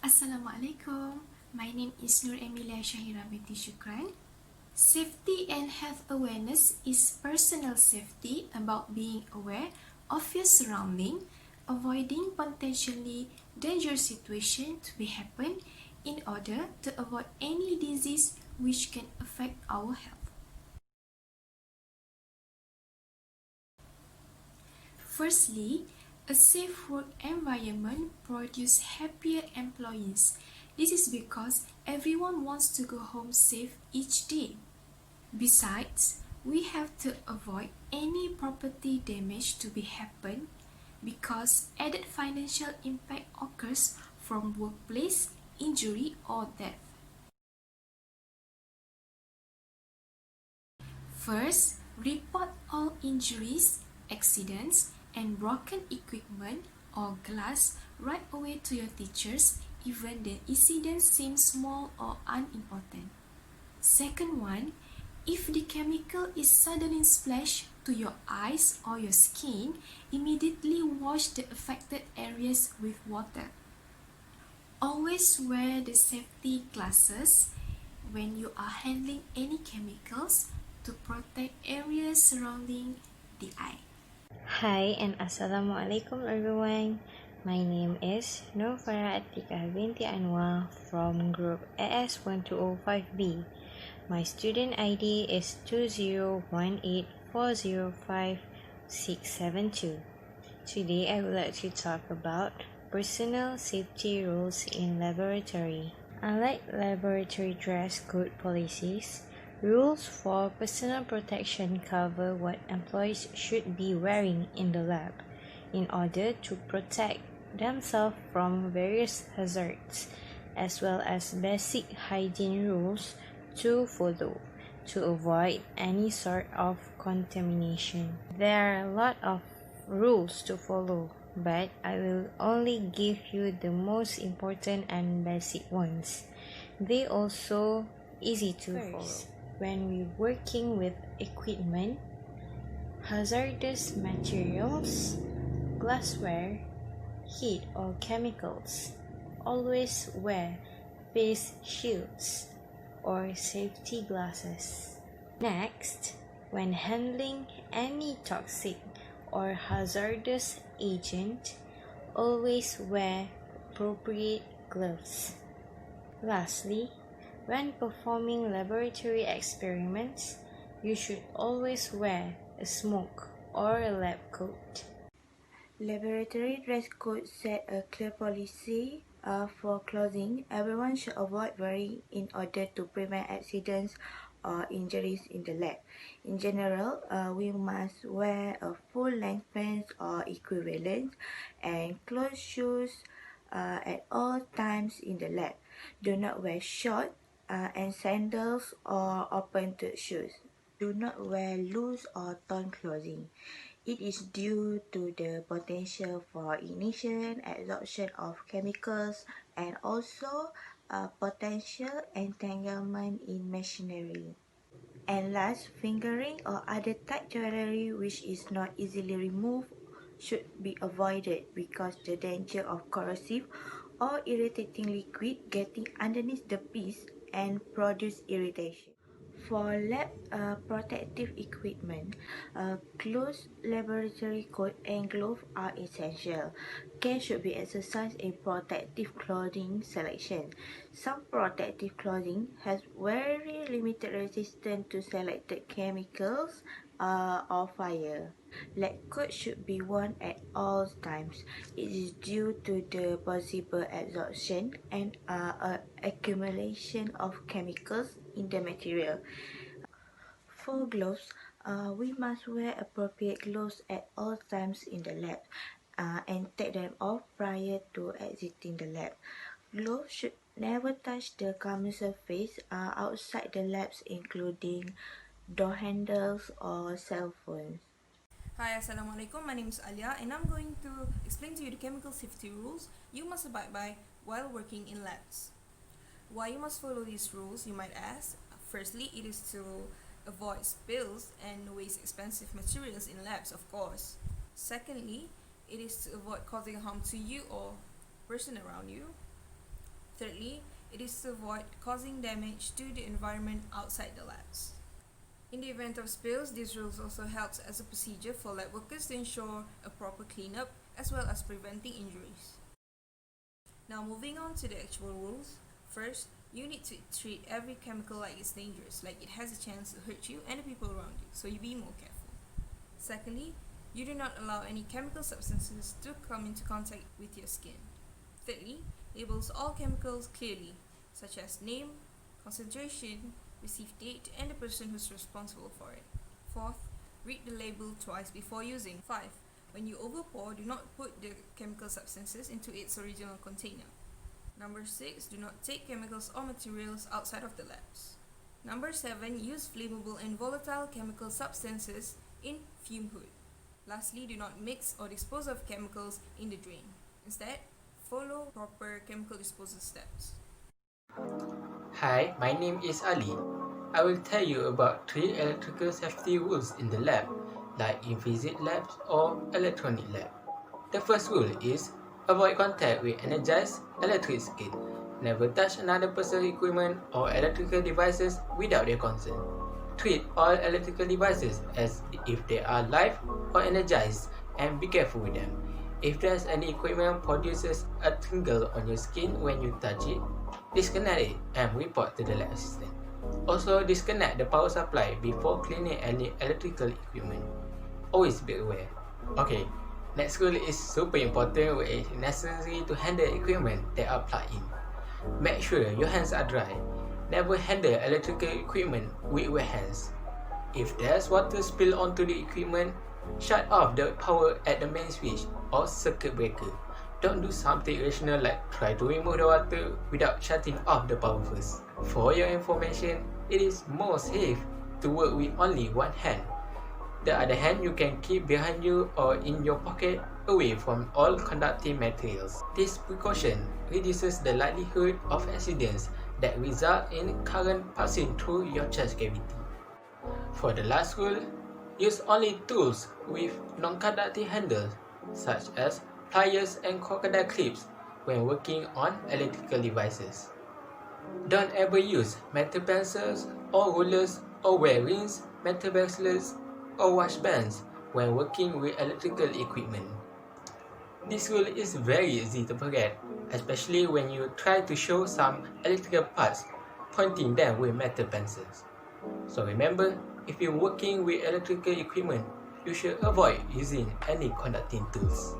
Assalamualaikum. My name is Nur Emilia Shahira binti Shukran. Safety and health awareness is personal safety about being aware of your surrounding, avoiding potentially dangerous situations to be happen in order to avoid any disease which can affect our health. Firstly, a safe work environment produces happier employees. This is because everyone wants to go home safe each day. Besides, we have to avoid any property damage to be happen because added financial impact occurs from workplace injury or death. First, report all injuries, accidents, and broken equipment or glass right away to your teachers even the incident seems small or unimportant. Second one, if the chemical is suddenly splashed to your eyes or your skin, immediately wash the affected areas with water. Always wear the safety glasses when you are handling any chemicals to protect areas surrounding the eye. Hi and Assalamualaikum everyone. My name is Nur Farah Atika binti Anwar from Group AS1205B. My student ID is 2018405672. Today I would like to talk about personal safety rules in laboratory. Unlike laboratory dress code policies, rules for personal protection cover what employees should be wearing in the lab in order to protect themselves from various hazards, as well as basic hygiene rules to follow to avoid any sort of contamination. There are a lot of rules to follow, but I will only give you the most important and basic ones. They also easy to follow. When we working with equipment, hazardous materials, glassware, heat or chemicals, always wear face shields or safety glasses. Next, when handling any toxic or hazardous agent, always wear appropriate gloves. Lastly, when performing laboratory experiments, you should always wear a smoke or a lab coat. Laboratory dress code set a clear policy for clothing everyone should avoid wearing in order to prevent accidents or injuries in the lab. In general, we must wear a full-length pants or equivalent and closed shoes at all times in the lab. Do not wear short and sandals or open-toed shoes. Do not wear loose or torn clothing. It is due to the potential for ignition, absorption of chemicals, and also potential entanglement in machinery. And last, fingering or other tight jewelry which is not easily removed should be avoided because the danger of corrosive or irritating liquid getting underneath the piece and produce irritation. For lab protective equipment, closed laboratory coat and gloves are essential. Care should be exercised in protective clothing selection. Some protective clothing has very limited resistance to selected chemicals or fire. Lab coat should be worn at all times. It is due to the possible absorption and accumulation of chemicals in the material. For gloves, we must wear appropriate gloves at all times in the lab and take them off prior to exiting the lab. Gloves should never touch the common surface outside the labs, including door handles or cell phones. Hi, Assalamualaikum. My name is Alia and I'm going to explain to you the chemical safety rules you must abide by while working in labs. Why you must follow these rules, you might ask. Firstly, it is to avoid spills and waste expensive materials in labs, of course. Secondly, it is to avoid causing harm to you or person around you. Thirdly, it is to avoid causing damage to the environment outside the labs. In the event of spills, these rules also helps as a procedure for lab workers to ensure a proper cleanup as well as preventing injuries. Now moving on to the actual rules. First, you need to treat every chemical like it's dangerous, like it has a chance to hurt you and the people around you, so you be more careful. Secondly, you do not allow any chemical substances to come into contact with your skin. Thirdly, labels all chemicals clearly, such as name, concentration, receive date, and the person who's responsible for it. Fourth, read the label twice before using. 5. When you overpour, do not put the chemical substances into its original container. Number 6, do not take chemicals or materials outside of the labs. Number 7, use flammable and volatile chemical substances in fume hood. Lastly, do not mix or dispose of chemicals in the drain. Instead, follow proper chemical disposal steps. Hi, my name is Ali. I will tell you about 3 electrical safety rules in the lab, like in physics labs or electronic lab. The first rule is avoid contact with energized electric circuit. Never touch another person's equipment or electrical devices without their consent. Treat all electrical devices as if they are live or energized and be careful with them. If there's any equipment produces a tingle on your skin when you touch it, disconnect it and report to the lab assistant. Also, disconnect the power supply before cleaning any electrical equipment. Always be aware. Okay, next rule is super important where it's necessary to handle equipment that are plugged in. Make sure your hands are dry. Never handle electrical equipment with wet hands. If there's water spill onto the equipment, shut off the power at the main switch or circuit breaker. Don't do something irrational like try to remove the water without shutting off the power first. For your information, it is more safe to work with only one hand. The other hand you can keep behind you or in your pocket away from all conducting materials. This precaution reduces the likelihood of accidents that result in current passing through your chest cavity. For the last rule, use only tools with non-conducting handles such as pliers and crocodile clips when working on electrical devices. Don't ever use metal pencils or rulers or wear rings, metal bracelets or wash bands when working with electrical equipment. This rule is very easy to forget, especially when you try to show some electrical parts pointing them with metal pencils. So remember, if you're working with electrical equipment, you should avoid using any conducting tools.